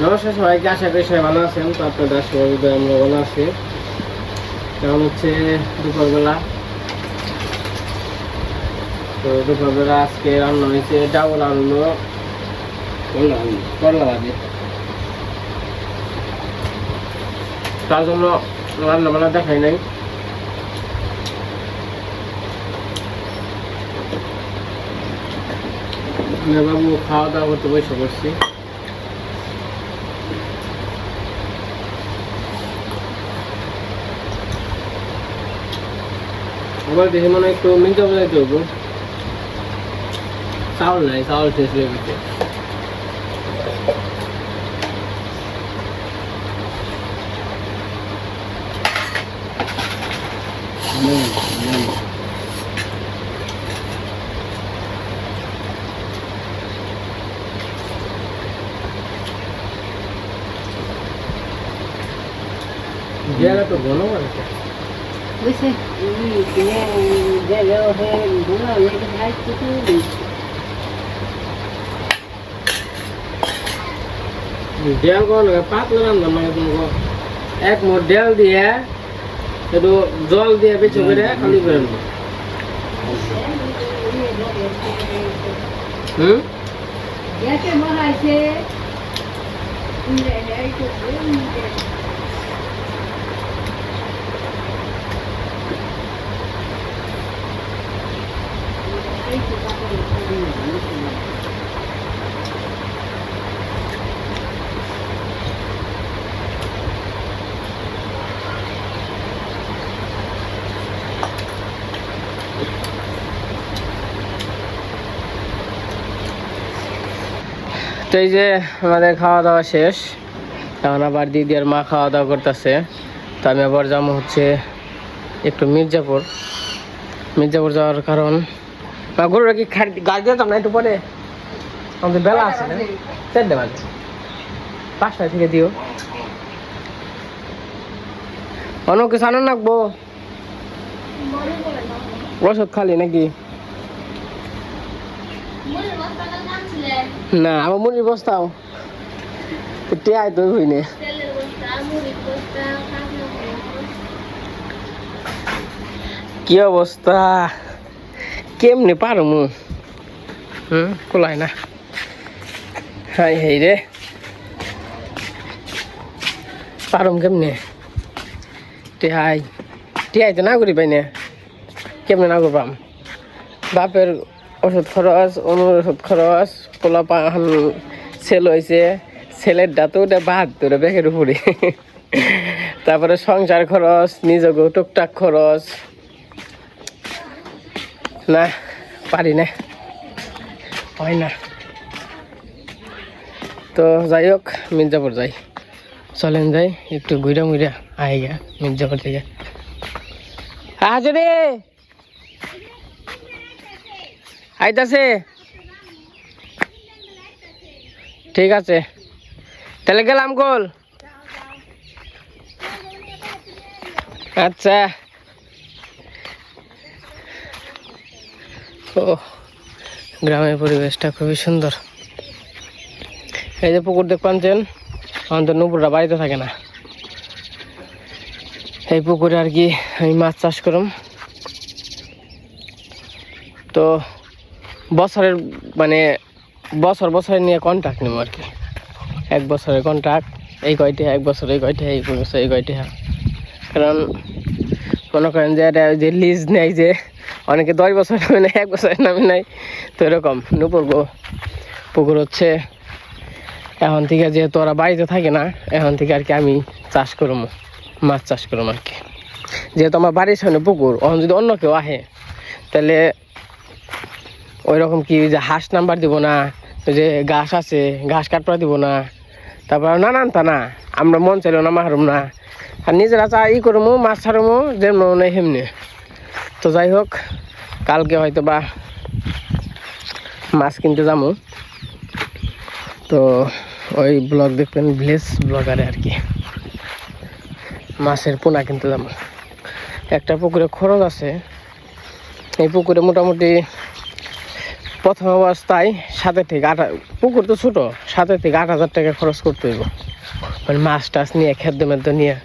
নমস্কার সবাইকে, আশা করি সবাই ভালো আছেন। তো আপনাদের সবাই আমরা ভালো আছি। কারণ হচ্ছে দুপুরবেলা, তো দুপুরবেলা আজকে রান্না হয়েছে ডাউল আলু করলা ভাজি। তার জন্য রান্না বান্না দেখাই নাই। বাবু খাওয়া দাওয়া করতে বসে পড়ছি। আবার দেখে মনে একটু মিলতে বোঝাইতে হবো। চাউল নাই, চাউল শেষ হয়ে গেছে। গেলে তো ঘন আছে Wese, dia leo he bunga ye ke hai tu tu. ডেল কোন পাতলা রান্না মানে তোমাকে এক মোট ডেল দিয়ে একটু জল দিয়ে বেঁচে করে খালি করে নেবো। Ya ke mahal se. Ini hai tu. তো এই যে আমাদের খাওয়া দাওয়া শেষ, এখন আবার দিদি আর মা খাওয়া দাওয়া করতেছে। তো আমি আবার যাবো হচ্ছে একটু মির্জাপুর যাওয়ার কারণ গরুরা কি গাছ দিতাম না একটু পরে, আমাদের বেলা আছে না, 4টে বাজে, 5টায় থেকে দিও। অন্য কিছু আনন্দ রাখবো, ওষুধ খালি নাকি? না আমার মুড়ির বস্তাও টিয়াই তো হইনি। কি অবস্থা, কেমনে পারো মু কোলাই না। হাই হাই রে, পারম কেমনে? টিয়াই তো না করি পাই না, কেমনে না করবাম? বাপের ওষুধ খরচ, অনুর ওষুধ খরচ, পোলা পান সেল হয়েছে, ছেলের ডাতো ওটা বাদ তোরে ব্যাগের উপরে। তারপরে সংসার খরচ, নিজেকে টুকটাক খরচ, না পারি না, হয় না। তো যাই হোক, মির্জাপুর যাই, চলেন যাই একটু ঘুরা মুড়া আইগা মির্জাপুর থেকে। আজ রে আইতাছে, ঠিক আছে তাহলে গেলাম গোল। আচ্ছা, ও গ্রামের পরিবেশটা খুবই সুন্দর। এই যে পুকুর দেখ পাচ্ছেন, আমাদের নুপুররা বাড়িতে থাকে না, এই পুকুরে আর কি আমি মাছ চাষ করম। তো বছরের মানে বছর নিয়ে কন্ট্রাক্ট নেবো আর কি, 1 বছরের কন্ট্রাক্ট, এই কয়টি এক বছর, এই কয়টি এই বছর, এই কয়টি। কারণ মনে করেন যে এটা যে লিজ নেয়, যে অনেকে 10 বছর নামে নেয়, 1 বছরের নামে নেয়। তো এরকম নুপুর পুকুর হচ্ছে এখন থেকে, যেহেতু ওরা বাড়িতে থাকে না, এখন থেকে আর কি আমি চাষ করবো, মাছ চাষ করবো আর কি। যেহেতু আমার বাড়ির সামনে পুকুর, এখন যদি অন্য কেউ আহে তাহলে ওই রকম কি যে হাঁস নাম্বার দিব না, যে ঘাস আছে ঘাস কাটপা দিব না, তারপর নানান তা না, আমরা মন চাইলেও না মারুম না, আর নিজেরা চা করবো, মাছ ছাড়বো যেমন নেই সেমনি। তো যাই হোক, কালকে হয়তো বা মাছ কিনতে যাবো। তো ওই ব্লগ দেখবেন, ভিলেজ ব্লগারে আর কি, মাছের পোনা কিনতে যাবো। একটা পুকুরে খরচ আছে, এই পুকুরে মোটামুটি প্রথম অবস্থায় 7 থেকে 8, পুকুর তো ছোট, 7 থেকে 8,000 টাকা খরচ করতে হইব, মানে মাছ টাছ নিয়ে খেদ্য মেদ্য নিয়ে।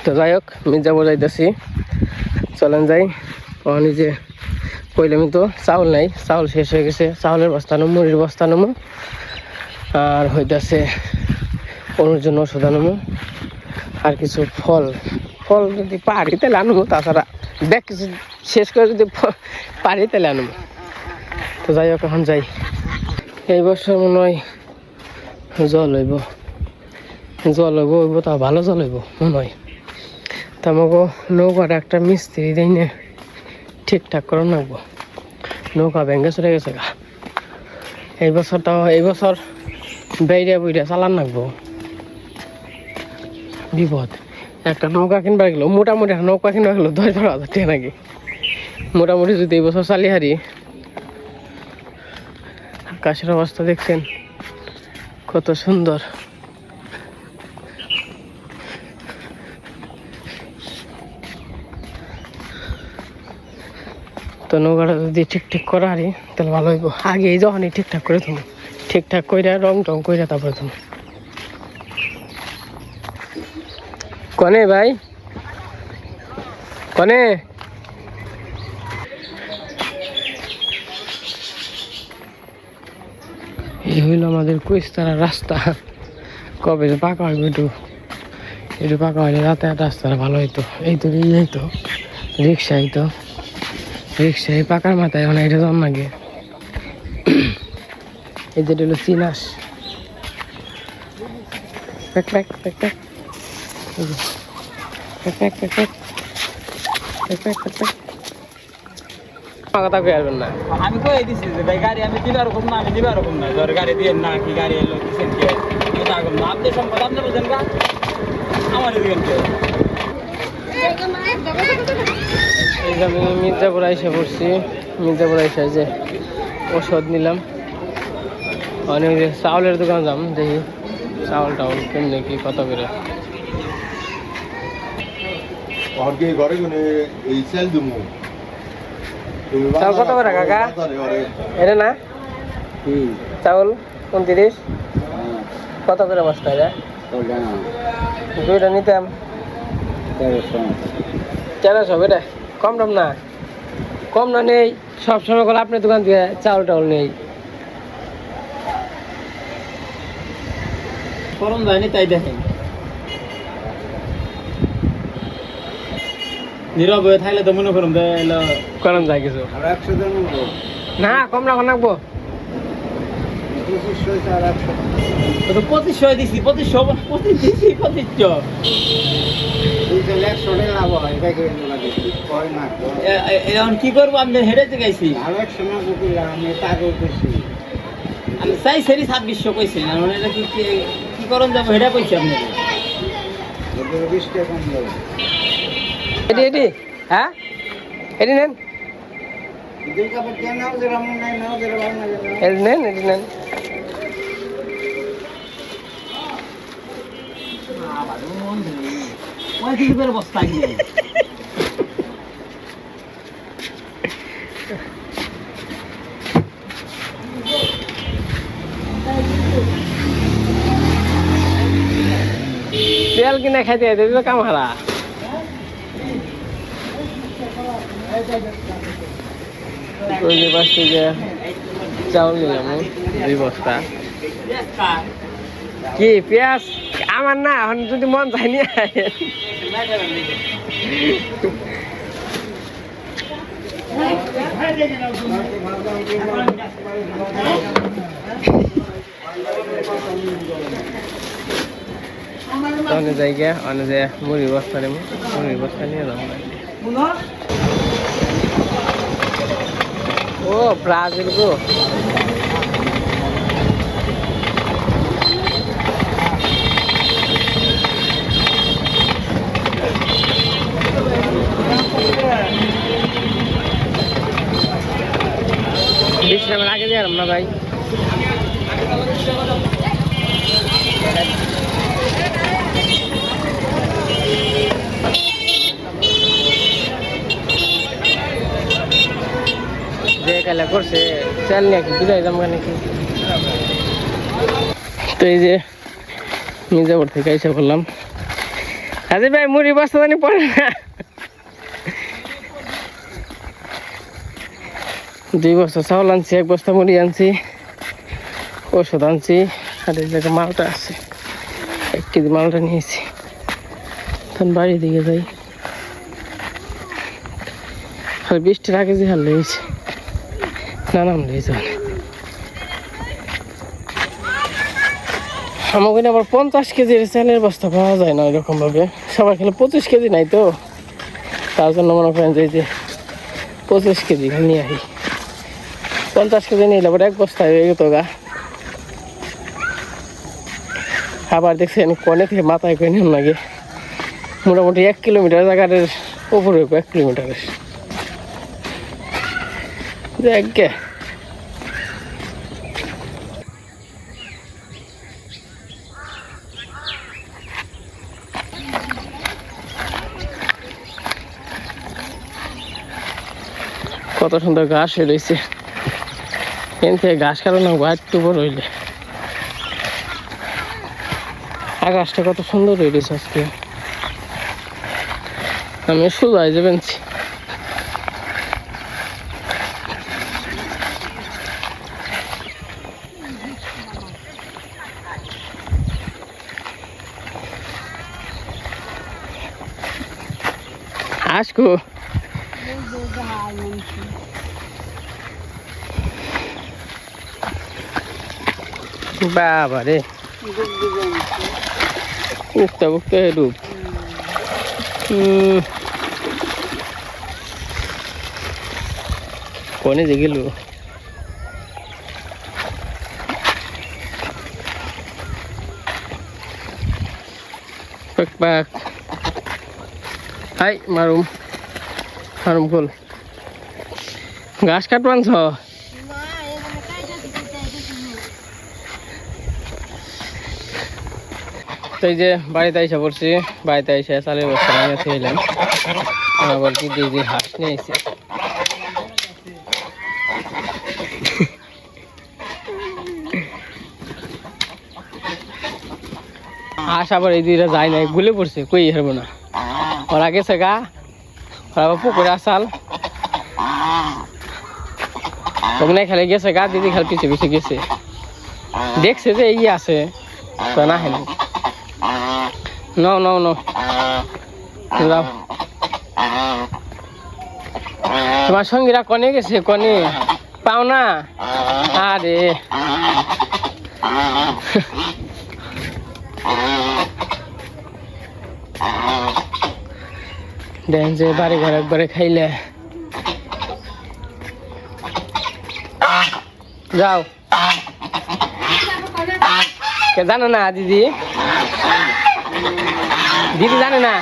তো যাই হোক মির্জাপুর যাইতেছি, চলেন যাই। ওখানে যে কইলামই তো চাউল নাই, চাউল শেষ হয়ে গেছে, চাউলের বস্তা নেবো, মুড়ির বস্তা নেবো, আর হইতেছে ওর জন্য ওষুধ আনবো, আর কিছু ফল ফল যদি পারি তাহলে আনবো, তাছাড়া ব্যাগ কিছু শেষ করে যদি পারি তাহলে আনবো। তো যাই হোক এখন যাই। এই বছর মনে হয় জল হইব, তা ভালো জল হইব মনে হয়। তা আমাকে নৌকাটা একটা মিস্ত্রি দেয় না, ঠিকঠাক করে রাখবো, নৌকা ভেঙে চলে গেছে গা। এই বছর বেড়ে বুড়ে চালান রাখবো, বিপদ। একটা নৌকা কিনবার গেলো, মোটামুটি একটা নৌকা কিনবার গেলো 10-12 হাজার টাকা নাকি, মোটামুটি যদি এই বছর চালিয়ে হারি। আকাশের অবস্থা দেখছেন কত সুন্দর। তো নৌকাটা যদি ঠিকঠাক করা হারি তাহলে ভালো হইব। আগে যখনই ঠিকঠাক করে থাকবো, ঠিকঠাক করে রং টং করে তারপরে থাকবো। কনে ভাই, কনে এই হইল আমাদের কুইস্তারা রাস্তা। কবে যে পাকা হইব, একটু পাকা হইলে যাতায়াত রাস্তাটা ভালো হইতো। এই তো রিক্সা হইতো, রিক্সায় পাকার মাথায় এখন এটা জম লাগে। এই যেটা হলো চিনাস, কথা কই আসবেন না। আমি কই দিছি যে ভাই গাড়ি আমি দিবার রকম না, আমি দিবার রকম না, ধর গাড়ি দিয়ে না কি গাড়ি এলো দিছেন কি কথা কম না। আপনি সম্পদ আপনি বুঝেন না, আমার দিবেন কি। এই যে আমি মির্জাপুর এসে পড়ছি, মির্জাপুর এসে যে ওষুধ নিলাম, অনেক যে চাউলের দোকান যাম, দেখি চাউল টাউল কেমনি কি কত করে। ঘরে এই সেল দিমু চাউল কত করে কাকা? এটা না চাউল 29 কত করে বস্তা? এটা দুইটা নিতাম 1300। বেটা কম দাম না, কম না নেই, সবসময় করে আপনার দোকান থেকে চাউল টাউল নেই। করম যায়নি তাই দেখেন, নীরব হয়ে থাকলে তো মনে করুন করম যায় কিছু না, কম রাখো নাকবো। 2500 দিছি, 2500 দিছি, 2500 এখন কি করবো? আমি হেঁটে গাইছি, আমি চাই সেরি 2600 কইছি না, মানে এটা কি করণ যাবো হেঁটে কইছি আপনাকে। এটি হ্যাঁ এটি নেন, এটি নেন, এটি নেন। বস্তা তেল কিনে খাইতে দিল কাম হারা। ওই যে পাশ থেকে চাউল নিলাম 2 বস্তা। কি পেঁয়াজ আমার না, এখন যদি মন যায়নি অনেক জায়গা, অনেক জায়গা মুড়ির বস্তা নেব, মুড়ির বস্তা নিয়ে এলাম। ও ব্রাজিল গো, বিশ্রামের আগে দিয়ে না ভাই। যে কালা করছে চাল নিয়ে কি বিদায় যাবো নাকি। তো এই যে মির্জাপুর থেকে এসে বললাম হাজির ভাই মুড়ি বস্তা জানি পড়ে না। 2 বস্তা চাউল আনছি, 1 বস্তা মুড়ি আনছি, ওষুধ আনছি, আর এই জায়গায় মালটা আছে 1 কেজি মালটা নিয়েছি। তখন বাড়ির দিকে যাই, আর বৃষ্টির আগে যে হাল লেগেছে নানান লেগেছে। আমার ওখানে আবার 50 কেজির চালের বস্তা পাওয়া যায় না এরকম ভাবে, সবার খেলে 25 কেজি নাই তো, তার জন্য মনে করেন যে 25 কেজি নিয়ে আসি। 50 কেজি নিলে আবার 1 বস্তা হয়ে যেত গা। আবার দেখছেন কনে থেকে মাথায় করে নিন লাগে, মোটামুটি 1 কিলোমিটার জায়গার উপরে 1 কিলোমিটারের দেখ। কত সুন্দর ঘাস হয়ে রয়েছে, এখান থেকে ঘাস কারো না একটু বড় হইলে। আকাশটা কত সুন্দর হয়ে রয়েছে আজকে, আমি সোজাই যাবেনছি। আসকো বাবা রে, উঠতে উঠতে ডুব। কোনে যে গেল পাক। হাই মারুম মারুম খোল, ঘাস কাটবানছ? তো এই যে বাড়িতে এসে পড়ছি, বাড়িতে এসে চালের বস্তা নিয়ে খেলাম, আবার কি যে হাঁস নিয়েছি। হাঁস আবার এই দুইটা যায় না, গুলে পড়ছে, কই হারবো না। ওরা গেছে গা, ওরা আবার পুকুরে আসাল ওখানে খেলে গেছে গা, দিদি খেল পিছিয়ে পিছিয়ে গেছে, দেখছে যে এই আছে তো না হেন। No, no, no. যাও, তোমার সঙ্গীরা কনে গেছে, কনে পাও না? আরে দেন যে বাড়ি ঘর একবারে খাইলে। যাও, কে জানো না দিদি? দিদি জানে না?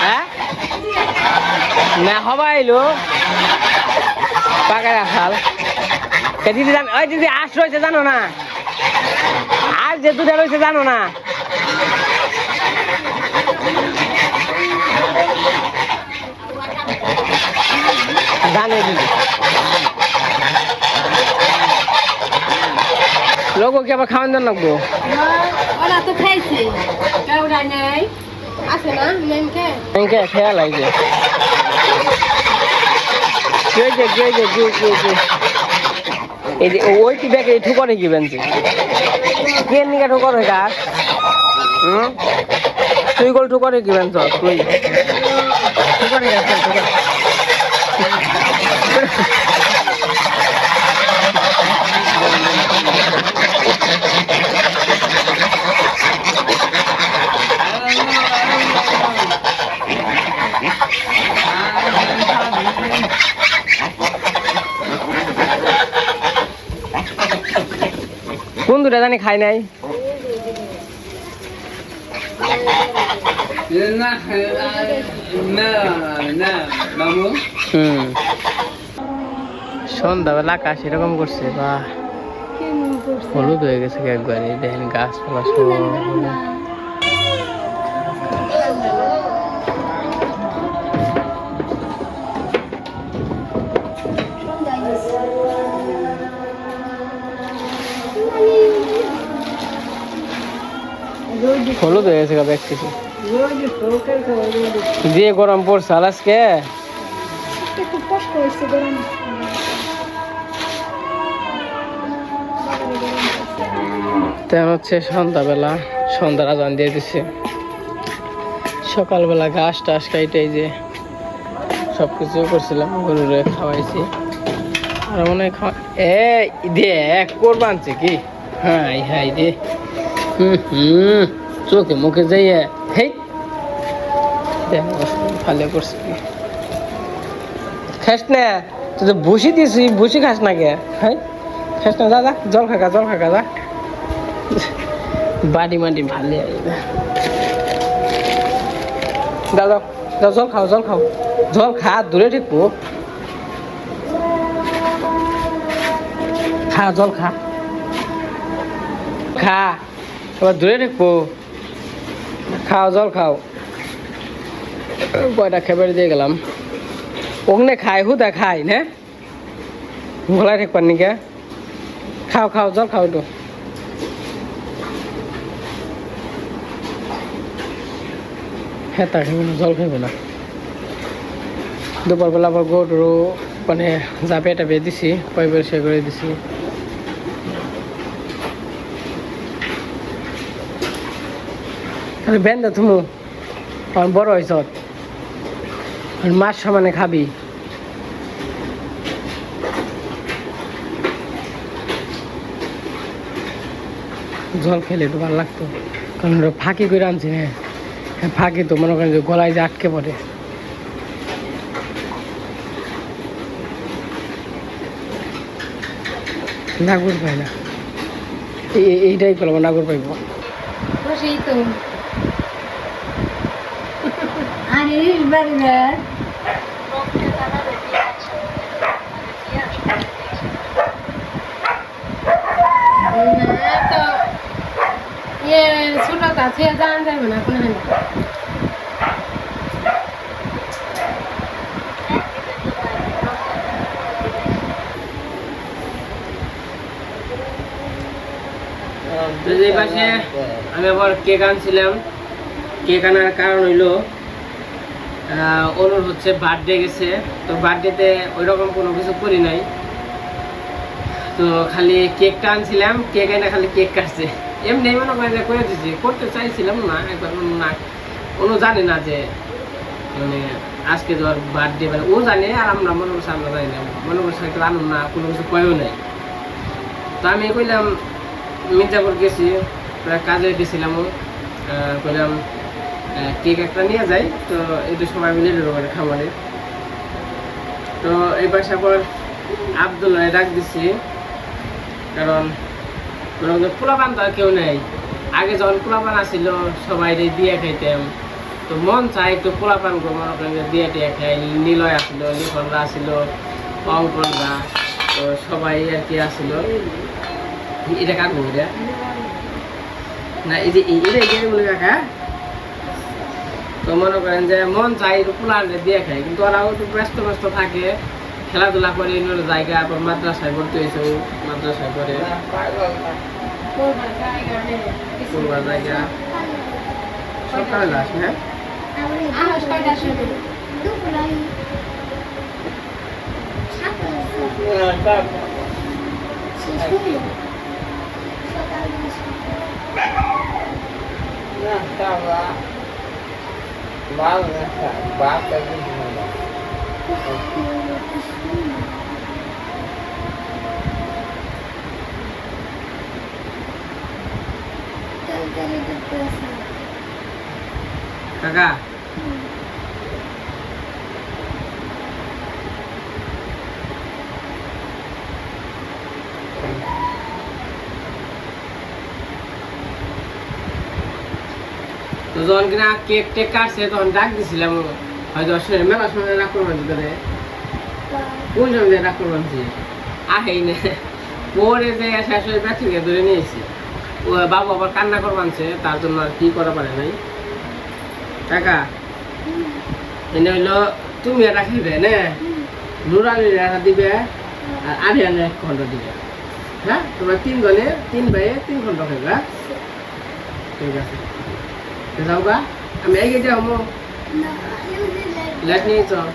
হ্যাঁ না হবা এলো পাকা রাখাল। দিদি জান, ওই দিদি আস রয়েছে জানো না? আর যে দুটা রয়েছে জানো না? জানে দিদি, লোক কি আবার খাওয়ান দেন লাগবো? ওরা তো খাইছে, কেউরা নেই আছে না মেনকে খেয়া লাগছে। এই যে ওই কি ব্যাগে ঠুকরে কি বেঞ্চে কে নিকা ঠুকর হয়ে গাছ? তুই গোল ঠুকরে কি বেঞ্চ? তুই ঠুকরে কোন দুটা জানি খাই নাই। সন্ধ্যাবেলা আকাশ এরকম করছে, বা হলুদ হয়ে গেছে একবারে, দেখেন গাছপালা সব। হলুদ হয়ে গেছে ব্যাগ কিছু রোজ শোকের খবর দিয়ে গরম পড়ছে আজকে একটু কষ্ট হয়েছে গরম তেমন হচ্ছে সন্ধ্যাবেলা সন্ধ্যার আজান দিয়ে দিচ্ছে সকালবেলা ঘাস টাস কাইটে এই যে সব কিছু করছিলাম গরুরে খাওয়াইছি আর মনে হয় দে এক কোরবানছে কি হাই হাই দে চোখে মুখে যাইয়া হেই ভালো করছি কি খাস না তুই তো বসি দিয়েছি বসি খাস না কে হ্যাঁ খাস না দাদা জল খাকা যা বাড়ি মাটি ভালো দাদা জল খাও জল খা দূরে ঠিকবো খা জল খা এবার দূরে ঠিকবো খাও জল খাও কয়টা খেবার দিয়ে গেলাম ওখানে খাই হুদা খাই না গলায় ঠিকবার নিকে খাও জল খাও একটু হ্যাঁ তা খাইবে না জল খাইবে না দুপুরবেলা আবার গরু মানে জাপিয়ে টাপিয়ে দিছি পয়বার সে করে দিছি তাহলে বেন্দা তুমি বড় হয়েছ মাছ সমানে খাবি জল খেলে একটু ভালো লাগতো কারণ ফাঁকি করে আনছি হ্যাঁ ফাঁকি তো মনে করেন যে গলায় যে আটকে পড়ে নাগর পাই না এইটাই করবো নাগর পাইব সেই তো আনিস বাড়িবার তো ছোট কাছে জানা যাবে না কোনো এই পাশে আমি আবার কেক আনছিলাম কেক আনার কারণ হইলো অনুর হচ্ছে বার্থডে গেছে তো বার্থডেতে ওই রকম কোনো কিছু করি নাই তো খালি কেকটা আনছিলাম কেক এনে খালি কেক কাটছে এমনি মনে করেন যে করে দিচ্ছি করতে চাইছিলাম না একবার না অনু জানে না যে মানে আজকে ধর বার্থডে মানে ও জানে আর আমরা মনে করছি আমরা জানি না মনে করছি হয়তো আনন্দ না কোনো কিছু কয়েও নাই তো আমি কইলাম মির্জাপুর গেছি প্রায় কাজে গেছিলামও কইলাম কেক একটা নিয়ে যাই তো একটু সবাই মিলে মানে খাবারে তো এই পাশে পর আব্দুল্লাহ ডাক দিছি কারণ পোলাপান তো আর কেউ নেই আগে যখন পোলাপান আসছিল সবাই দিয়ে খাইতাম তো মন চাই একটু পোলাপান মনে করেন দিয়ে টিয়ে খাই নিলয় আসছিল লিখনরা আসছিল অঙ্কনরা তো সবাই আর কি আসছিল এটা কাটবো এটা না এই যে এটা বলে কাকা তো মনে করেন যে মন চাই একটু পোলার দিয়ে খাই কিন্তু ওরাও একটু ব্যস্ত থাকে খেলাধুলা করে অন্য জায়গা আবার মাদ্রাসায় ভর্তি হয়েছে মাদ্রাসায় করে জায়গা সকালে আস হ্যাঁ কাকা তো যখন কিনা কেক টেক কাটছে তখন ডাক দিছিলাম হয়তো মেলা সময় রাগ করবেন তোদের কোন সময় রাগ করবেন আহেই না পরে যে শেষ হয়ে ব্যাটারিকে ধরে নিয়েছি ও বাবু আবার কান্না করবানছে তার জন্য আর কি করা পারে নাই কাকা এনে হইলো তুমি এটা খাইবে না নুরানি রাখা দিবে আর আরিয়ানে 1 ঘন্টা দিবে হ্যাঁ তোমরা 3 জনে 3 ভাইয়ে 3 ঘন্টা খাইবে ঠিক আছে যাও গা আমি এগিয়ে যাও মো লেট নিয়ে চল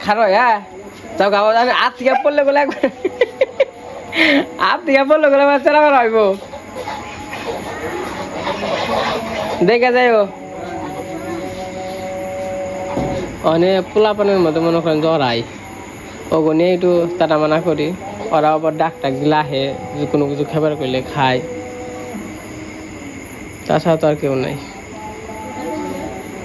খারো হ্যাঁ যাও গা আমি হাত থেকে পড়লে বলে একবার হাত থেকে পড়লে বলে বাচ্চারা আবার হইব দেখে যাইও অনেক পোলাপানের মধ্যে মনে করেন জড়াই ওগো নিয়ে একটু তারা মানা করি ওরা আবার ডাক্তার দিলে আহে যে কোনো কিছু খাবার করলে খায় তাছাড়া তো আর কেউ নাই